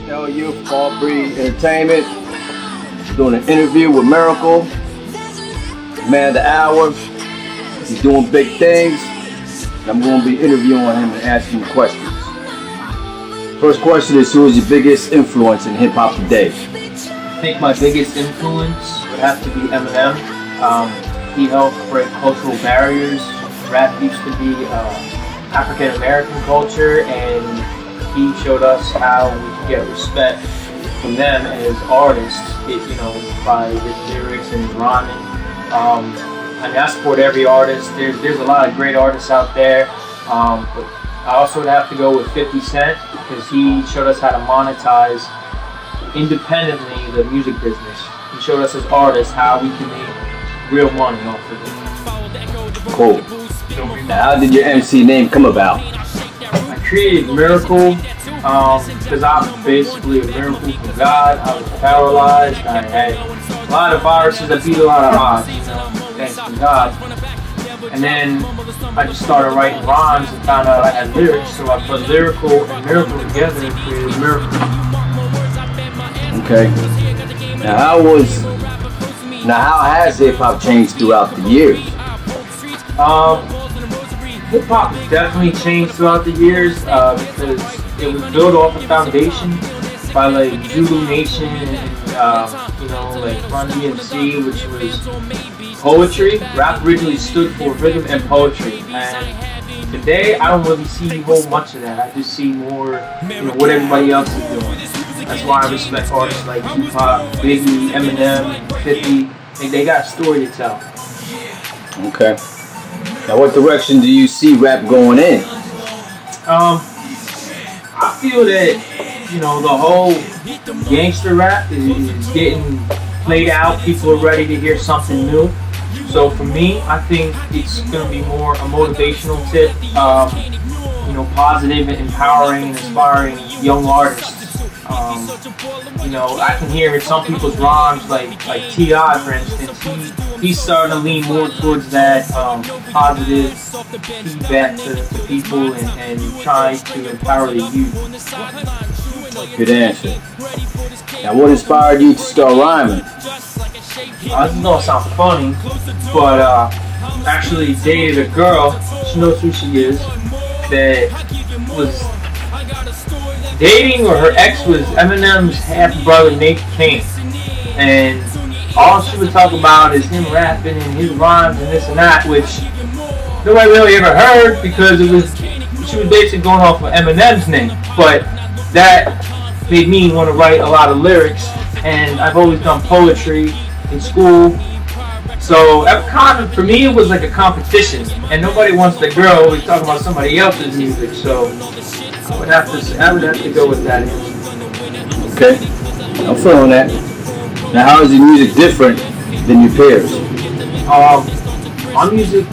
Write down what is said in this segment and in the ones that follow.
You from AllBreed Entertainment. Doing an interview with Myrical, man of the hour. He's doing big things. I'm going to be interviewing him and asking him questions. First question is, who is your biggest influence in hip hop today? I think my biggest influence would have to be Eminem. He helped break cultural barriers. Rap used to be African American culture, and he showed us how we can get respect from them as artists, by his lyrics and rhyming. I mean, I support every artist. There's a lot of great artists out there, but I also would have to go with 50 Cent because he showed us how to monetize independently the music business. He showed us as artists how we can make real money off of it. Cool. Now, how did your MC name come about? I created Myrical because I'm basically a miracle from God. I was paralyzed. I had a lot of viruses that beat a lot of odds, thanks to God. And then I just started writing rhymes and found out I had lyrics, so I put lyrical and miracle together and created Myrical. Okay. Now how has hip hop changed throughout the years? Hip hop has definitely changed throughout the years because it was built off a foundation by like Zulu Nation and like Run DMC, which was poetry. Rap originally stood for rhythm and poetry, and today I don't really see a whole much of that. I just see more what everybody else is doing. That's why I respect artists like Tupac, Biggie, Eminem, 50. They got a story to tell. Okay. Now, what direction do you see rap going in? I feel that, the whole gangster rap is getting played out. People are ready to hear something new. So for me, I think it's going to be more a motivational tip, positive and empowering and inspiring young artists. I can hear in some people's rhymes, like T.I., for instance, he's starting to lean more towards that positive feedback to people and trying to empower the youth. Good answer. Now, what inspired you to start rhyming? This is gonna sound funny, but actually dated a girl, she knows who she is, that was dating, or her ex was Eminem's half-brother, Nate King, and all she would talk about is him rapping and his rhymes and this and that, which nobody really ever heard because she was basically going off of Eminem's name. But that made me want to write a lot of lyrics, and I've always done poetry in school, so for me it was like a competition, and nobody wants the girl always talking about somebody else's music, so I would have to go with that. Okay, I'm feeling that. Now, how is your music different than your peers? My music,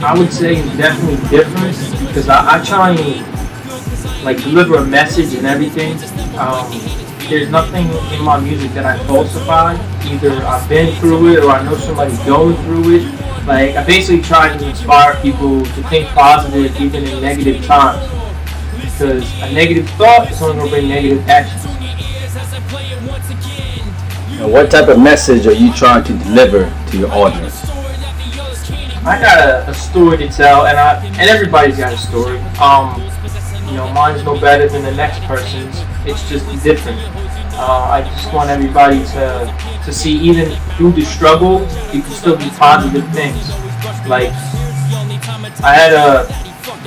I would say, is definitely different because I try and deliver a message and everything. There's nothing in my music that I falsify. Either I've been through it or I know somebody going through it. I basically try to inspire people to think positive even in negative times. Because a negative thought is only going to bring negative actions. Now, what type of message are you trying to deliver to your audience? I got a story to tell, and everybody's got a story. Mine's no better than the next person's. It's just different. I just want everybody to see, even through the struggle, you can still do positive things. Like, I had a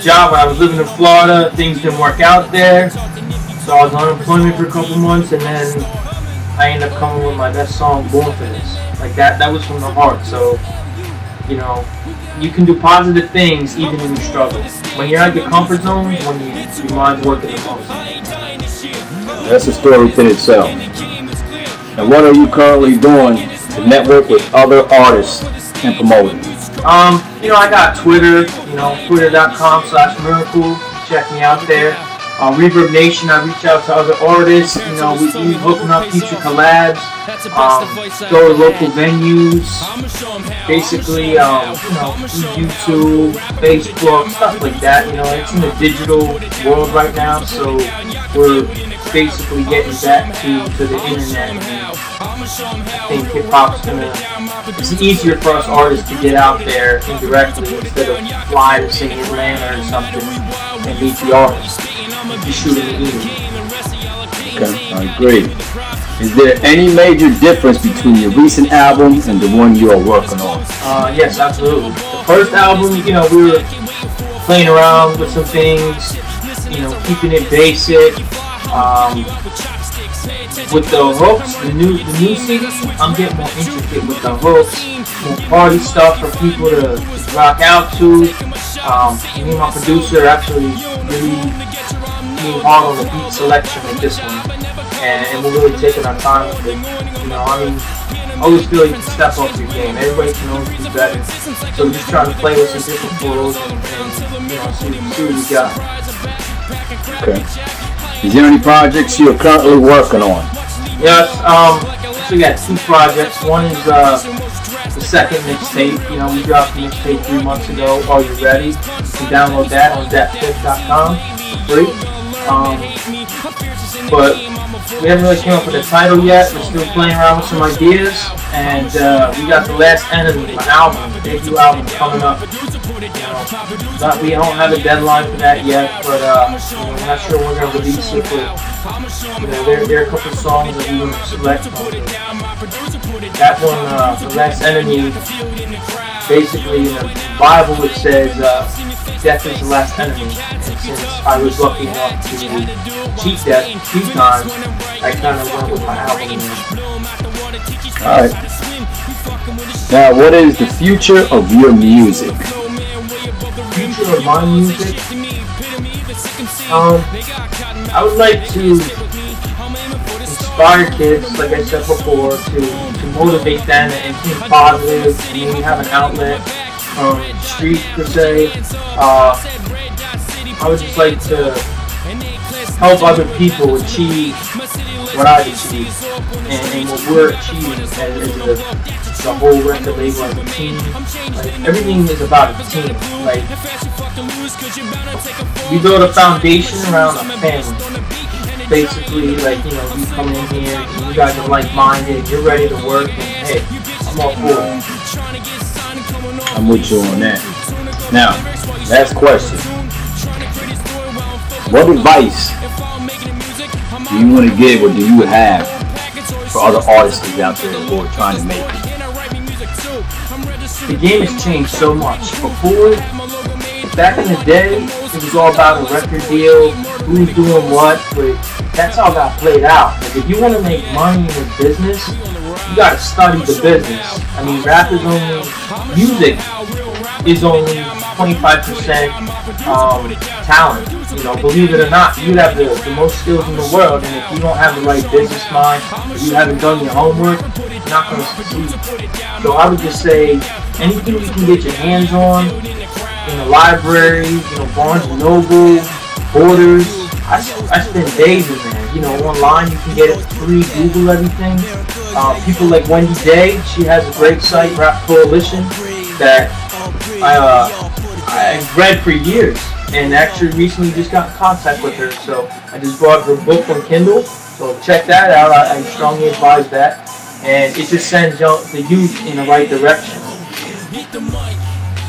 job when I was living in Florida. Things didn't work out there, so I was on unemployment for a couple months, and then I ended up coming with my best song, Born for This. That was from the heart. So, you can do positive things even in your struggle. When you're out of your comfort zone, when your mind's working the most. That's a story within itself. And what are you currently doing to network with other artists and promoters? I got Twitter, twitter.com/Myrical. Check me out there. Reverb Nation, I reach out to other artists. We hooking up future collabs. Go to local venues. Basically, YouTube, Facebook, stuff like that. It's in the digital world right now, so we're basically getting back to the internet. And I think hip hop's it's easier for us artists to get out there indirectly instead of fly to sing Atlanta or something and meet the artist. You shoot in the email. Okay, I agree. Is there any major difference between your recent album and the one you are working on? Yes, absolutely. The first album, you know, we were playing around with some things, you know, keeping it basic. With the hooks, the new CD, I'm getting more intricate with the hooks, more party stuff for people to rock out to. Me and my producer actually really being hard on the beat selection with this one, and we're really taking our time with it. You know, I mean, I always feel like you can step up your game. Everybody can always do better. So we're just trying to play with some different flows and you know, see what we got. Okay. Is there any projects you're currently working on? Yes, so we got 2 projects. One is the second mixtape. You know, we dropped the mixtape 3 months ago. Are You Ready? You can download that on datpiff.com for free. But we haven't really came up with a title yet. We're still playing around with some ideas. And we got The Last Enemy, my album, the debut album coming up. We don't have a deadline for that yet, but we're not sure when we're going to release it. But there are a couple of songs that we want to select. That one, The Last Enemy, basically in the Bible it says death is the last enemy. And since I was lucky enough to cheat death a few times, I kind of went with my album. Alright. Now, what is the future of your music? Future of my music? I would like to inspire kids, like I said before, to motivate them and think positive and maybe have an outlet from the street per se. I would just like to help other people achieve what I've achieved and what we're achieving as the whole record label as a team. Like, everything is about a team. Like, we build a foundation around a family. Basically, like, you know, you come in here and you guys are like-minded, you're ready to work, and hey, I'm all for it. I'm with you on that. Now, last question. What advice do you want to give or do you have for other artists out there who are trying to make it? The game has changed so much. Before, back in the day, it was all about a record deal, who's doing what, but that's how it got played out. Like, if you want to make money in the business, you got to study the business. I mean, rap is only, music is only 25% talent. You know, believe it or not, you have the most skills in the world, and if you don't have the right business mind, if you haven't done your homework, you're not going to succeed. So I would just say, anything you can get your hands on, in the library, you know, Barnes & Noble, Borders, I spend days in there. You know, online you can get it free, Google everything. People like Wendy Day, she has a great site, Rap Coalition, that I've read for years, and actually recently just got in contact with her, so I just bought her book on Kindle, so check that out. I strongly advise that, and it just sends the youth in the right direction.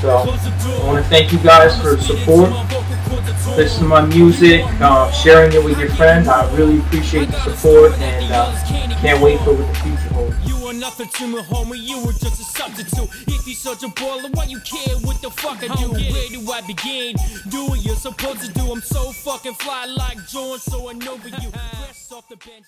So I want to thank you guys for support, listen to my music, sharing it with your friends. I really appreciate the support, and can't wait for what the future holds. Nothing to me, homie, you were just a substitute. If you such a baller, why you care what the fuck I do? Where do I begin? Do what you're supposed to do. I'm so fucking fly like John, so I know you. Rest off the bench.